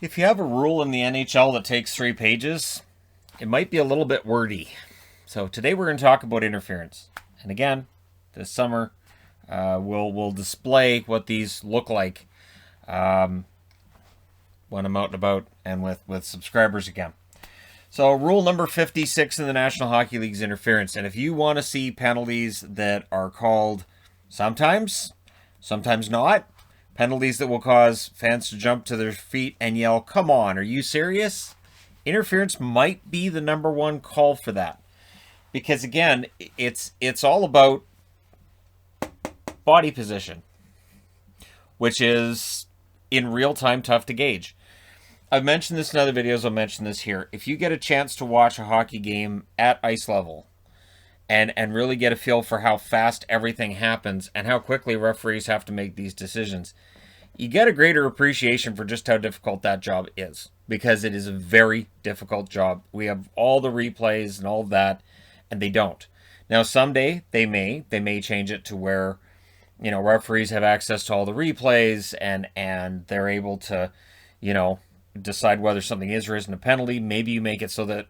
If you have a rule in the NHL that takes 3 pages, it might be a little bit wordy. So today we're going to talk about interference. And again, this summer, we'll display what these look like when I'm out and about and with subscribers again. So rule number 56 in the National Hockey League's interference. And if you want to see penalties that are called sometimes not, penalties that will cause fans to jump to their feet and yell, "Come on, are you serious?" Interference might be the number one call for that. Because again, it's all about body position, which is in real time tough to gauge. I've mentioned this in other videos, I'll mention this here. If you get a chance to watch a hockey game at ice level and really get a feel for how fast everything happens and how quickly referees have to make these decisions, you get a greater appreciation for just how difficult that job is, because it is a very difficult job. We have all the replays and all of that, and they don't. Now, someday they may change it to where, referees have access to all the replays and they're able to, decide whether something is or isn't a penalty. Maybe you make it so that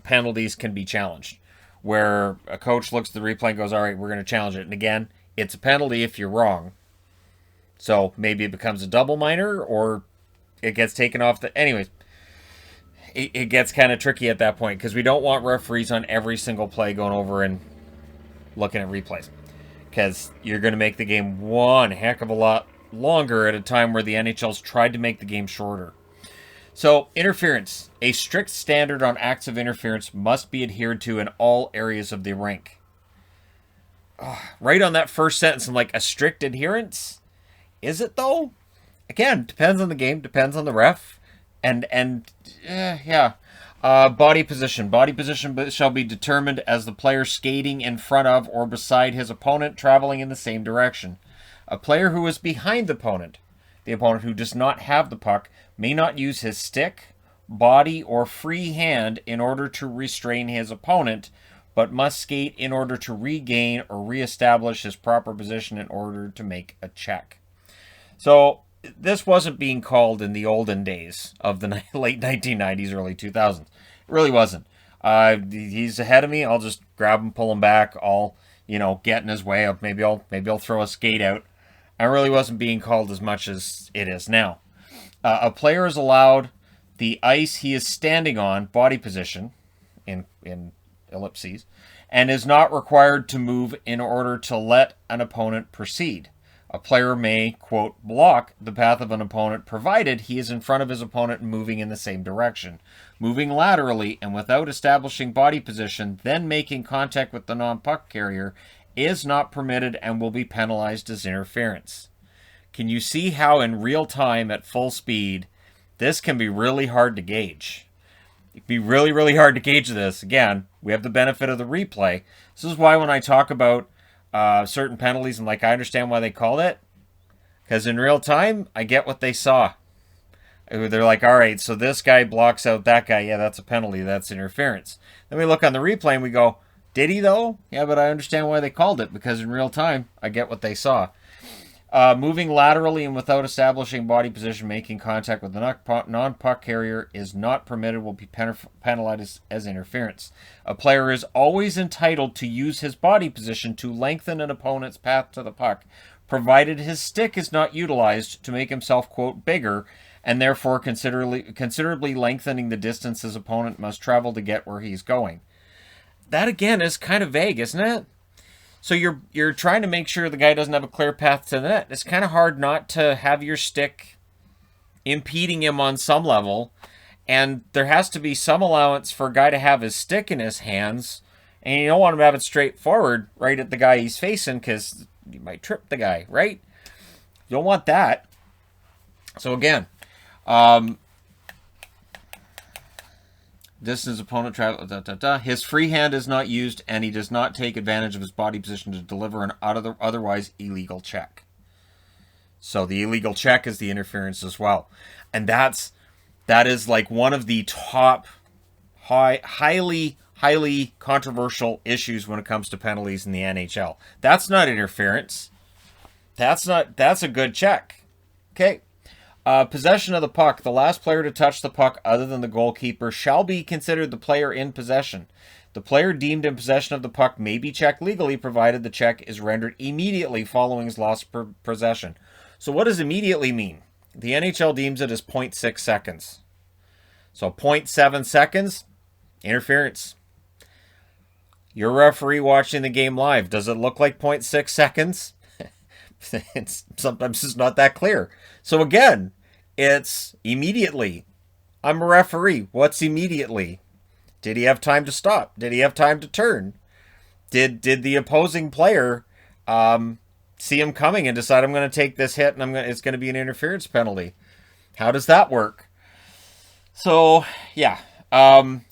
penalties can be challenged, where a coach looks at the replay and goes, all right, we're going to challenge it. And again, it's a penalty if you're wrong. So maybe it becomes a double minor or it gets taken off the... Anyways, it gets kind of tricky at that point because we don't want referees on every single play going over and looking at replays, because you're going to make the game one heck of a lot longer at a time where the NHL's tried to make the game shorter. So, interference. A strict standard on acts of interference must be adhered to in all areas of the rink. Right on that first sentence, I'm like, a strict adherence? Is it, though? Again, depends on the game, depends on the ref. Yeah. Body position. Body position shall be determined as the player skating in front of or beside his opponent, traveling in the same direction. A player who is behind the opponent who does not have the puck, may not use his stick, body, or free hand in order to restrain his opponent, but must skate in order to regain or reestablish his proper position in order to make a check. So, this wasn't being called in the olden days of the late 1990s, early 2000s. It really wasn't. He's ahead of me. I'll just grab him, pull him back. I'll, get in his way. Maybe I'll throw a skate out. It really wasn't being called as much as it is now. A player is allowed the ice he is standing on, body position, in ellipses, and is not required to move in order to let an opponent proceed. A player may, quote, block the path of an opponent provided he is in front of his opponent moving in the same direction. Moving laterally and without establishing body position, then making contact with the non-puck carrier is not permitted and will be penalized as interference. Can you see how in real time at full speed, this can be really hard to gauge? It'd be really, really hard to gauge this. Again, we have the benefit of the replay. This is why when I talk about certain penalties, and I understand why they called it, because in real time, I get what they saw. They're like, all right, so this guy blocks out that guy. Yeah, that's a penalty. That's interference. Then we look on the replay and we go, did he though? Yeah, but I understand why they called it, because in real time, I get what they saw. Moving laterally and without establishing body position, making contact with the non-puck carrier is not permitted, will be penalized as interference. A player is always entitled to use his body position to lengthen an opponent's path to the puck, provided his stick is not utilized to make himself, quote, bigger, and therefore considerably lengthening the distance his opponent must travel to get where he's going. That, again, is kind of vague, isn't it? So you're trying to make sure the guy doesn't have a clear path to the net. It's kind of hard not to have your stick impeding him on some level, and there has to be some allowance for a guy to have his stick in his hands, and you don't want him to have it straight forward right at the guy he's facing, because you might trip the guy, right? You don't want that. So again, distance opponent travel, his free hand is not used, and he does not take advantage of his body position to deliver an otherwise illegal check. So the illegal check is the interference as well. And that is like one of the top highly controversial issues when it comes to penalties in the NHL. That's not interference. That's a good check. Okay. Possession of the puck. The last player to touch the puck other than the goalkeeper shall be considered the player in possession. The player deemed in possession of the puck may be checked legally, provided the check is rendered immediately following his loss of possession. So what does immediately mean? The NHL deems it as 0.6 seconds. So 0.7 seconds, interference. You're a referee watching the game live. Does it look like 0.6 seconds? Sometimes it's not that clear. So again, it's immediately. I'm a referee. What's immediately? Did he have time to stop? Did he have time to turn? Did the opposing player see him coming and decide, I'm going to take this hit and it's going to be an interference penalty? How does that work? So, yeah.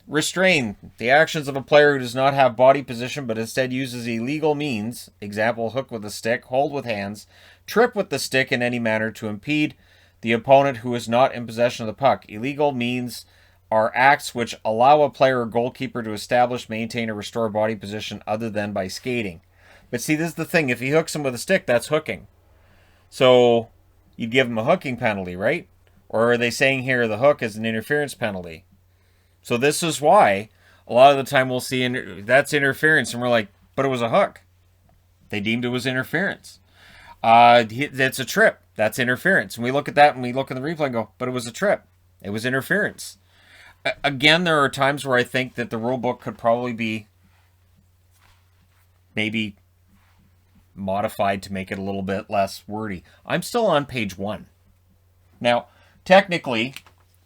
Restrain. The actions of a player who does not have body position but instead uses illegal means, example, hook with a stick, hold with hands, trip with the stick in any manner to impede the opponent who is not in possession of the puck. Illegal means are acts which allow a player or goalkeeper to establish, maintain, or restore body position other than by skating. But see, this is the thing. If he hooks him with a stick, that's hooking. So you'd give him a hooking penalty, right? Or are they saying here the hook is an interference penalty? So this is why a lot of the time we'll see that's interference, and we're like, but it was a hook. They deemed it was interference. It's a trip. That's interference. And we look at that and we look in the replay and go, but it was a trip. It was interference. Again, there are times where I think that the rule book could probably be maybe modified to make it a little bit less wordy. I'm still on page 1. Now, technically,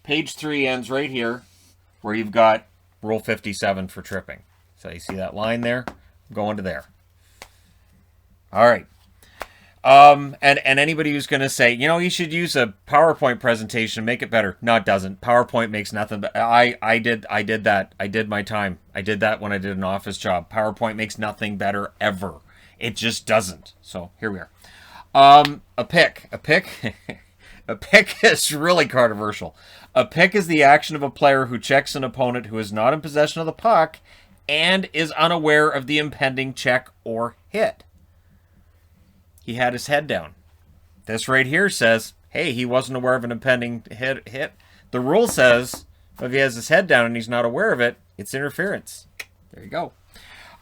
page 3 ends right here where you've got Rule 57 for tripping. So you see that line there? I'm going to there. All right. And anybody who's going to say, you should use a PowerPoint presentation to make it better. No, it doesn't. PowerPoint makes nothing. But I did that. I did my time. I did that when I did an office job. PowerPoint makes nothing better ever. It just doesn't. So here we are. A pick. A pick is really controversial. A pick is the action of a player who checks an opponent who is not in possession of the puck and is unaware of the impending check or hit. He had his head down. This right here says, hey, he wasn't aware of an impending hit. The rule says if he has his head down and he's not aware of it, it's interference. There you go.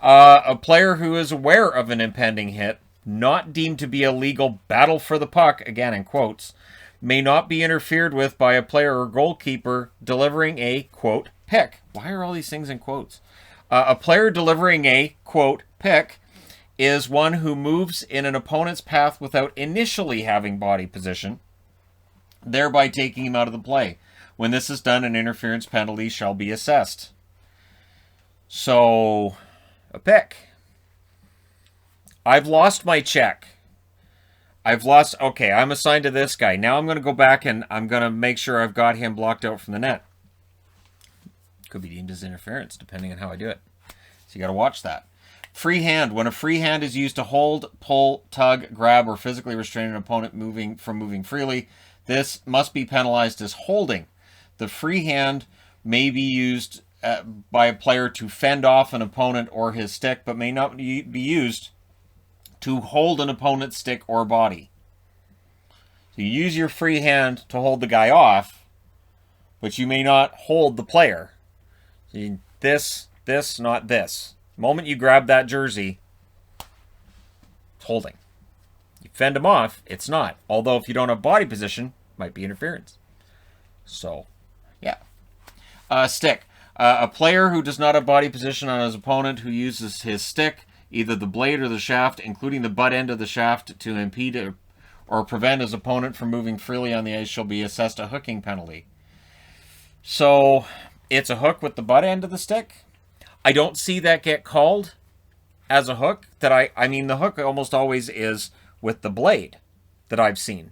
A player who is aware of an impending hit, not deemed to be a legal battle for the puck, again in quotes, may not be interfered with by a player or goalkeeper delivering a, quote, pick. Why are all these things in quotes? A player delivering a, quote, pick is one who moves in an opponent's path without initially having body position, thereby taking him out of the play. When this is done, an interference penalty shall be assessed. So, a pick. I've lost my check. Okay, I'm assigned to this guy. Now I'm going to go back and I'm going to make sure I've got him blocked out from the net. Could be deemed as interference, depending on how I do it. So you got to watch that. Free hand. When a free hand is used to hold, pull, tug, grab, or physically restrain an opponent from moving freely, this must be penalized as holding. The free hand may be used by a player to fend off an opponent or his stick, but may not be used to hold an opponent's stick or body. So you use your free hand to hold the guy off, but you may not hold the player. So this, not this. The moment you grab that jersey, it's holding. You fend him off, it's not. Although if you don't have body position, it might be interference. So, yeah. Stick. A player who does not have body position on his opponent who uses his stick, either the blade or the shaft, including the butt end of the shaft, to impede or prevent his opponent from moving freely on the ice, shall be assessed a hooking penalty. So, it's a hook with the butt end of the stick. I don't see that get called as a hook. I mean, the hook almost always is with the blade that I've seen.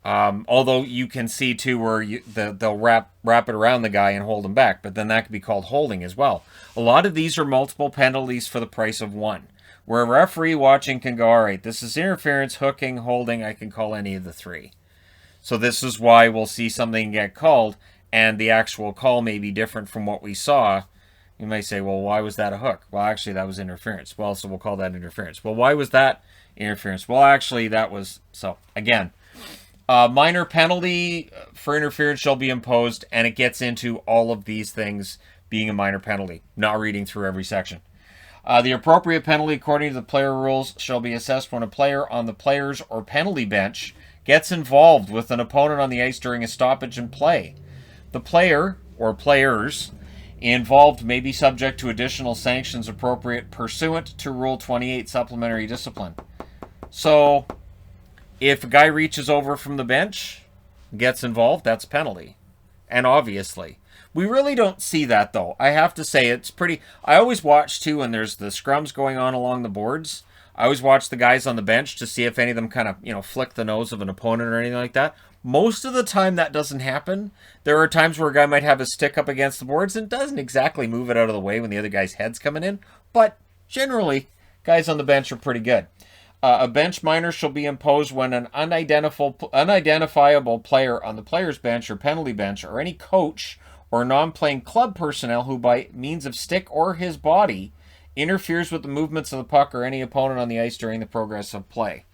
Although you can see, too, where they'll wrap it around the guy and hold him back. But then that could be called holding as well. A lot of these are multiple penalties for the price of one. Where a referee watching can go, all right, this is interference, hooking, holding. I can call any of the three. So this is why we'll see something get called, and the actual call may be different from what we saw. You may say, well, why was that a hook? Well, actually, that was interference. Well, so we'll call that interference. Well, why was that interference? Well, actually, that was... So, again... Minor penalty for interference shall be imposed, and it gets into all of these things being a minor penalty. Not reading through every section. The appropriate penalty according to the player rules shall be assessed when a player on the players or penalty bench gets involved with an opponent on the ice during a stoppage in play. The player or players involved may be subject to additional sanctions appropriate pursuant to Rule 28 supplementary discipline. So, if a guy reaches over from the bench, gets involved, that's a penalty. And obviously. We really don't see that, though. I have to say, it's pretty... I always watch, too, when there's the scrums going on along the boards. I always watch the guys on the bench to see if any of them kind of, flick the nose of an opponent or anything like that. Most of the time, that doesn't happen. There are times where a guy might have his stick up against the boards and doesn't exactly move it out of the way when the other guy's head's coming in. But generally, guys on the bench are pretty good. A bench minor shall be imposed when an unidentifiable player on the player's bench or penalty bench or any coach or non-playing club personnel who by means of stick or his body interferes with the movements of the puck or any opponent on the ice during the progress of play.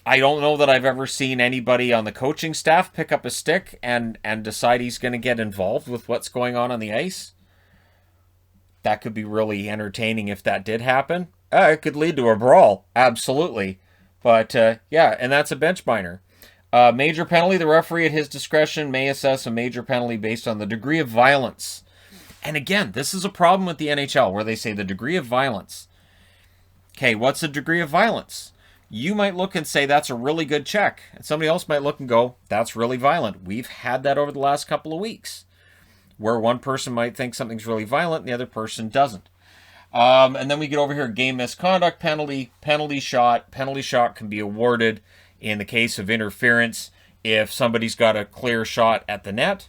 I don't know that I've ever seen anybody on the coaching staff pick up a stick and decide he's going to get involved with what's going on the ice. That could be really entertaining if that did happen. It could lead to a brawl, absolutely. But, yeah, and that's a bench minor. Major penalty, the referee at his discretion may assess a major penalty based on the degree of violence. And again, this is a problem with the NHL where they say the degree of violence. Okay, what's the degree of violence? You might look and say that's a really good check. And somebody else might look and go, that's really violent. We've had that over the last couple of weeks. Where one person might think something's really violent and the other person doesn't. And then we get over here, game misconduct penalty, penalty shot. Penalty shot can be awarded in the case of interference if somebody's got a clear shot at the net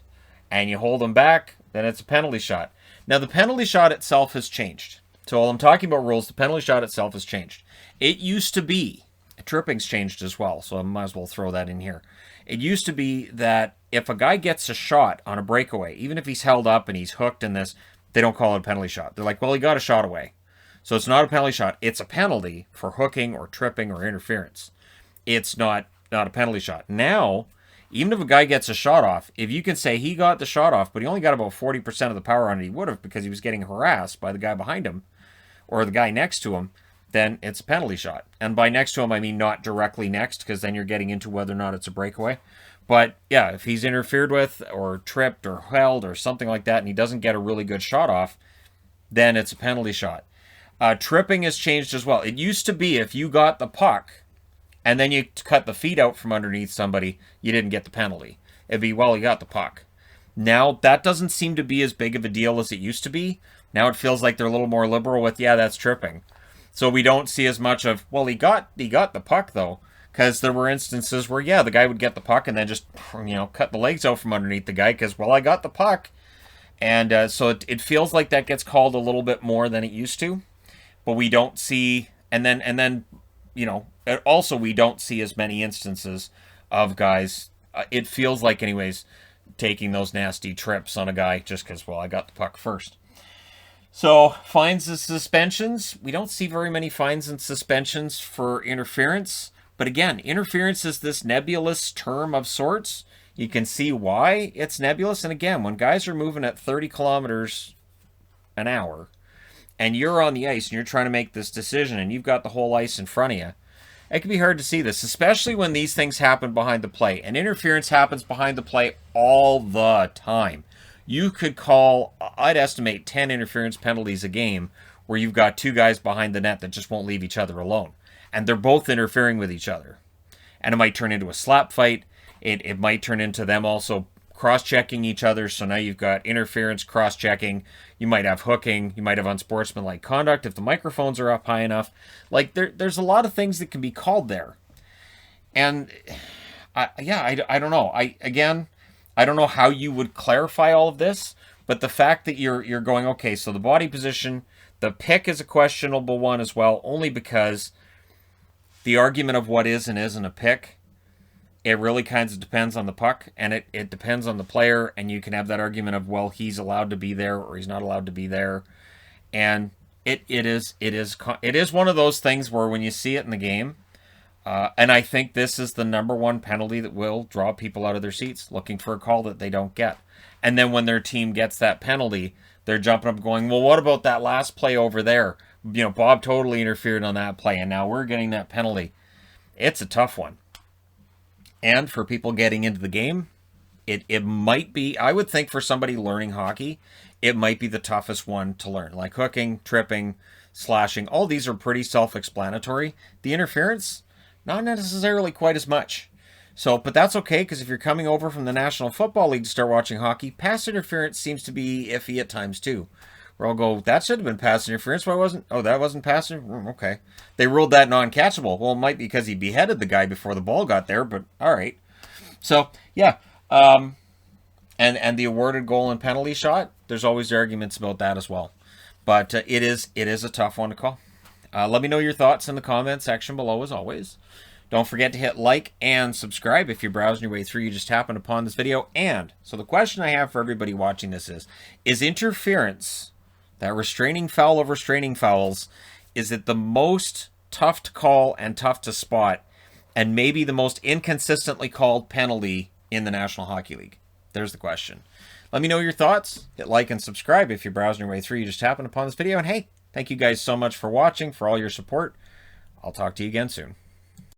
and you hold them back, then it's a penalty shot. Now, the penalty shot itself has changed. So while I'm talking about rules, the penalty shot itself has changed. It used to be, tripping's changed as well, so I might as well throw that in here. It used to be that if a guy gets a shot on a breakaway, even if he's held up and he's hooked in this, they don't call it a penalty shot. They're like, well, he got a shot away. So it's not a penalty shot. It's a penalty for hooking or tripping or interference. It's not a penalty shot. Now, even if a guy gets a shot off, if you can say he got the shot off, but he only got about 40% of the power on it he would have because he was getting harassed by the guy behind him or the guy next to him, then it's a penalty shot. And by next to him, I mean not directly next, because then you're getting into whether or not it's a breakaway. But yeah, if he's interfered with or tripped or held or something like that and he doesn't get a really good shot off, then it's a penalty shot. Tripping has changed as well. It used to be if you got the puck and then you cut the feet out from underneath somebody, you didn't get the penalty. It'd be, well, you got the puck. Now, that doesn't seem to be as big of a deal as it used to be. Now it feels like they're a little more liberal with, yeah, that's tripping. So we don't see as much of, well, he got the puck, though. Because there were instances where, yeah, the guy would get the puck and then just, cut the legs out from underneath the guy because, well, I got the puck. And so it feels like that gets called a little bit more than it used to. But we don't see, and then also we don't see as many instances of guys, it feels like anyways, taking those nasty trips on a guy just because, well, I got the puck first. So, fines and suspensions. We don't see very many fines and suspensions for interference. But again, interference is this nebulous term of sorts. You can see why it's nebulous. And again, when guys are moving at 30 kilometers an hour and you're on the ice and you're trying to make this decision and you've got the whole ice in front of you, it can be hard to see this, especially when these things happen behind the play. And interference happens behind the play all the time. You could call, I'd estimate, 10 interference penalties a game where you've got two guys behind the net that just won't leave each other alone. And they're both interfering with each other. And it might turn into a slap fight. It might turn into them also cross-checking each other. So now you've got interference, cross-checking. You might have hooking. You might have unsportsmanlike conduct if the microphones are up high enough. Like, there's a lot of things that can be called there. And, I don't know. I don't know how you would clarify all of this. But the fact that you're going, okay, so the body position, the pick is a questionable one as well, only because the argument of what is and isn't a pick, it really kind of depends on the puck, and it depends on the player, and you can have that argument of, well, he's allowed to be there or he's not allowed to be there. And it is one of those things where when you see it in the game, And I think this is the number one penalty that will draw people out of their seats, looking for a call that they don't get. And then when their team gets that penalty, they're jumping up going, well, what about that last play over there? You know, Bob totally interfered on that play, and now we're getting that penalty. It's a tough one. And for people getting into the game, it might be, I would think for somebody learning hockey, it might be the toughest one to learn. Like hooking, tripping, slashing, all these are pretty self-explanatory. The interference, not necessarily quite as much. So, but that's okay, because if you're coming over from the National Football League to start watching hockey, pass interference seems to be iffy at times too. Where I'll go, that should have been pass interference. Why wasn't? Oh, that wasn't pass interference? Okay. They ruled that non-catchable. Well, it might be because he beheaded the guy before the ball got there, but all right. So, yeah. And the awarded goal and penalty shot, there's always arguments about that as well. But it is a tough one to call. Let me know your thoughts in the comment section below, as always. Don't forget to hit like and subscribe if you're browsing your way through. You just happened upon this video. And so the question I have for everybody watching this is interference, that restraining foul of restraining fouls, is it the most tough to call and tough to spot, and maybe the most inconsistently called penalty in the National Hockey League? There's the question. Let me know your thoughts. Hit like and subscribe if you're browsing your way through. You just happened upon this video. And hey, thank you guys so much for watching, for all your support. I'll talk to you again soon.